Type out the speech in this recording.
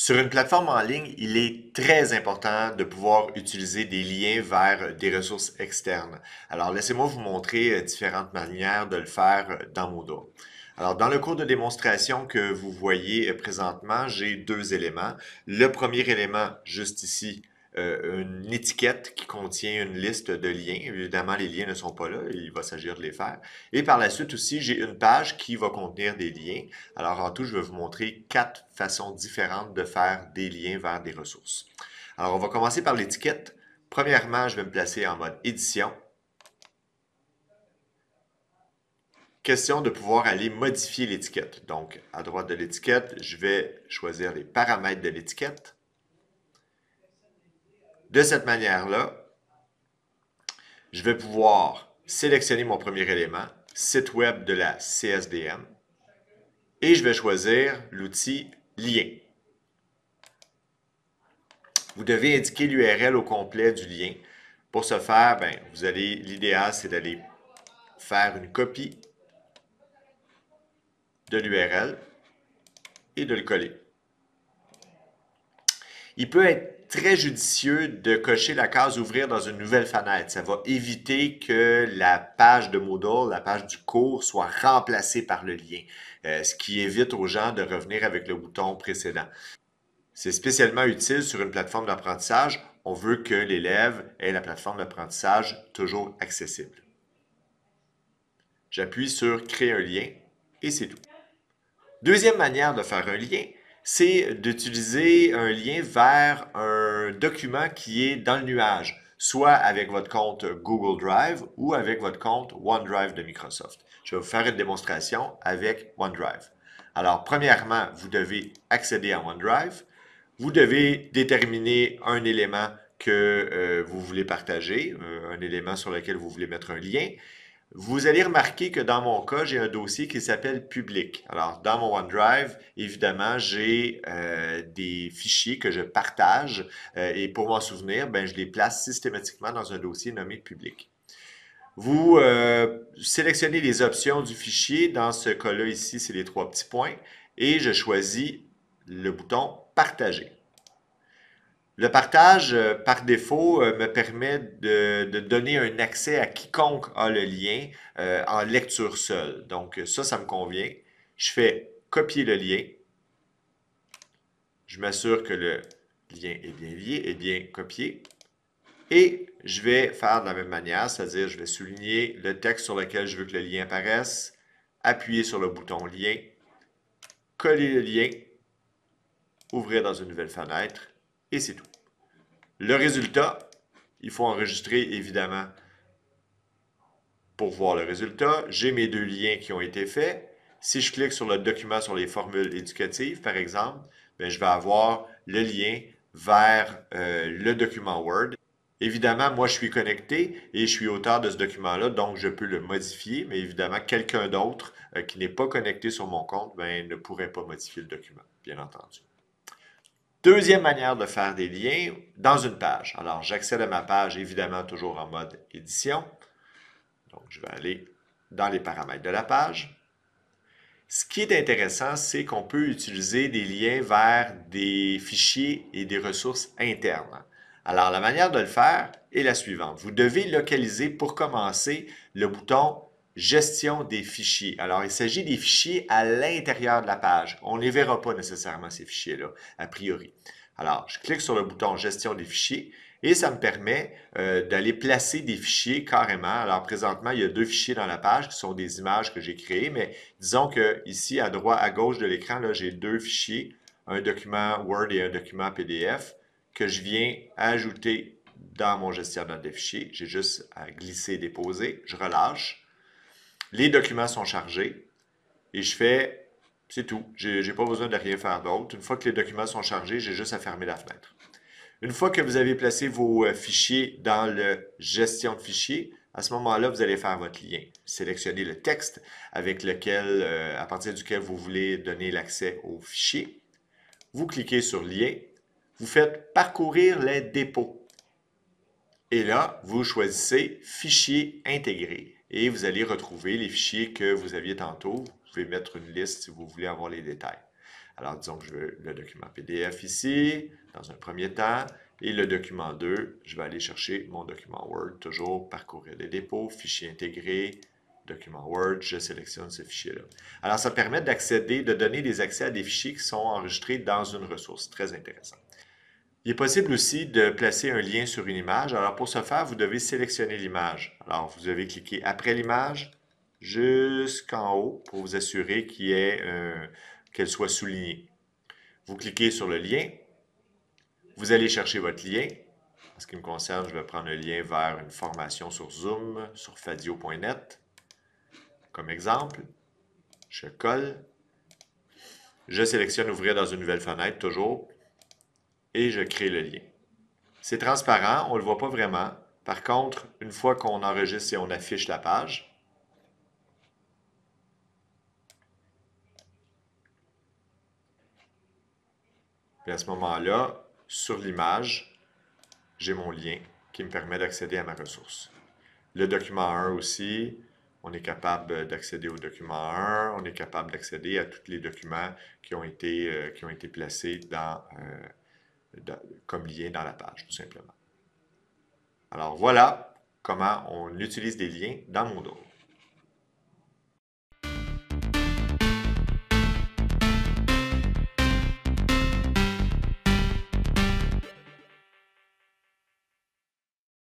Sur une plateforme en ligne, il est très important de pouvoir utiliser des liens vers des ressources externes. Alors, laissez-moi vous montrer différentes manières de le faire dans Moodle. Alors, dans le cours de démonstration que vous voyez présentement, j'ai deux éléments. Le premier élément, juste ici, une étiquette qui contient une liste de liens. Évidemment, les liens ne sont pas là, il va s'agir de les faire. Et par la suite aussi, j'ai une page qui va contenir des liens. Alors, en tout, je vais vous montrer quatre façons différentes de faire des liens vers des ressources. Alors, on va commencer par l'étiquette. Premièrement, je vais me placer en mode édition. Question de pouvoir aller modifier l'étiquette. Donc, à droite de l'étiquette, je vais choisir les paramètres de l'étiquette. De cette manière-là, je vais pouvoir sélectionner mon premier élément, site web de la CSDM, et je vais choisir l'outil lien. Vous devez indiquer l'URL au complet du lien. Pour ce faire, l'idéal, c'est d'aller faire une copie de l'URL et de le coller. Il peut être très judicieux de cocher la case ouvrir dans une nouvelle fenêtre. Ça va éviter que la page de Moodle, la page du cours, soit remplacée par le lien, ce qui évite aux gens de revenir avec le bouton précédent. C'est spécialement utile sur une plateforme d'apprentissage. On veut que l'élève ait la plateforme d'apprentissage toujours accessible. J'appuie sur Créer un lien et c'est tout. Deuxième manière de faire un lien, c'est d'utiliser un lien vers un document qui est dans le nuage, soit avec votre compte Google Drive ou avec votre compte OneDrive de Microsoft. Je vais vous faire une démonstration avec OneDrive. Alors, premièrement, vous devez accéder à OneDrive. Vous devez déterminer un élément que vous voulez partager, un élément sur lequel vous voulez mettre un lien. Vous allez remarquer que dans mon cas, j'ai un dossier qui s'appelle public. Alors, dans mon OneDrive, évidemment, j'ai des fichiers que je partage et pour m'en souvenir, je les place systématiquement dans un dossier nommé public. Vous sélectionnez les options du fichier. Dans ce cas-là, ici, c'est les trois petits points et je choisis le bouton Partager. Le partage, par défaut, me permet de donner un accès à quiconque a le lien en lecture seule. Donc ça me convient. Je fais copier le lien. Je m'assure que le lien est bien lié, est bien copié. Et je vais faire de la même manière, c'est-à-dire je vais souligner le texte sur lequel je veux que le lien apparaisse, appuyer sur le bouton lien, coller le lien, ouvrir dans une nouvelle fenêtre, et c'est tout. Le résultat, il faut enregistrer évidemment pour voir le résultat. J'ai mes deux liens qui ont été faits. Si je clique sur le document sur les formules éducatives, par exemple, je vais avoir le lien vers le document Word. Évidemment, moi, je suis connecté et je suis auteur de ce document-là, donc je peux le modifier, mais évidemment, quelqu'un d'autre qui n'est pas connecté sur mon compte ne pourrait pas modifier le document, bien entendu. Deuxième manière de faire des liens dans une page. Alors, j'accède à ma page, évidemment, toujours en mode édition. Donc, je vais aller dans les paramètres de la page. Ce qui est intéressant, c'est qu'on peut utiliser des liens vers des fichiers et des ressources internes. Alors, la manière de le faire est la suivante. Vous devez localiser, pour commencer, le bouton Gestion des fichiers. Alors, il s'agit des fichiers à l'intérieur de la page. On ne les verra pas nécessairement, ces fichiers-là, a priori. Alors, je clique sur le bouton Gestion des fichiers et ça me permet d'aller placer des fichiers carrément. Alors, présentement, il y a deux fichiers dans la page qui sont des images que j'ai créées, mais disons que ici, à droite, à gauche de l'écran, j'ai deux fichiers, un document Word et un document PDF que je viens ajouter dans mon gestionnaire de fichiers. J'ai juste à glisser, déposer, je relâche. Les documents sont chargés et je fais, c'est tout. Je n'ai pas besoin de rien faire d'autre. Une fois que les documents sont chargés, j'ai juste à fermer la fenêtre. Une fois que vous avez placé vos fichiers dans le gestion de fichiers, à ce moment-là, vous allez faire votre lien. Sélectionnez le texte avec lequel, à partir duquel vous voulez donner l'accès au fichier. Vous cliquez sur lien. Vous faites parcourir les dépôts. Et là, vous choisissez Fichier intégré et vous allez retrouver les fichiers que vous aviez tantôt. Vous pouvez mettre une liste si vous voulez avoir les détails. Alors, disons que je veux le document PDF ici, dans un premier temps, et le document 2, je vais aller chercher mon document Word, toujours parcourir les dépôts, fichier intégré, document Word, je sélectionne ce fichier-là. Alors, ça permet d'accéder, de donner des accès à des fichiers qui sont enregistrés dans une ressource. Très intéressant. Il est possible aussi de placer un lien sur une image. Alors, pour ce faire, vous devez sélectionner l'image. Alors, vous devez cliquer après l'image jusqu'en haut pour vous assurer qu'elle soit soulignée. Vous cliquez sur le lien. Vous allez chercher votre lien. En ce qui me concerne, je vais prendre un lien vers une formation sur Zoom, sur fadio.net, comme exemple. Je colle. Je sélectionne ouvrir dans une nouvelle fenêtre, toujours, et je crée le lien. C'est transparent, on ne le voit pas vraiment. Par contre, une fois qu'on enregistre et on affiche la page, puis à ce moment-là, sur l'image, j'ai mon lien qui me permet d'accéder à ma ressource. Le document 1 aussi, on est capable d'accéder au document 1, on est capable d'accéder à tous les documents qui ont été placés comme lien dans la page, tout simplement. Alors voilà comment on utilise des liens dans Moodle.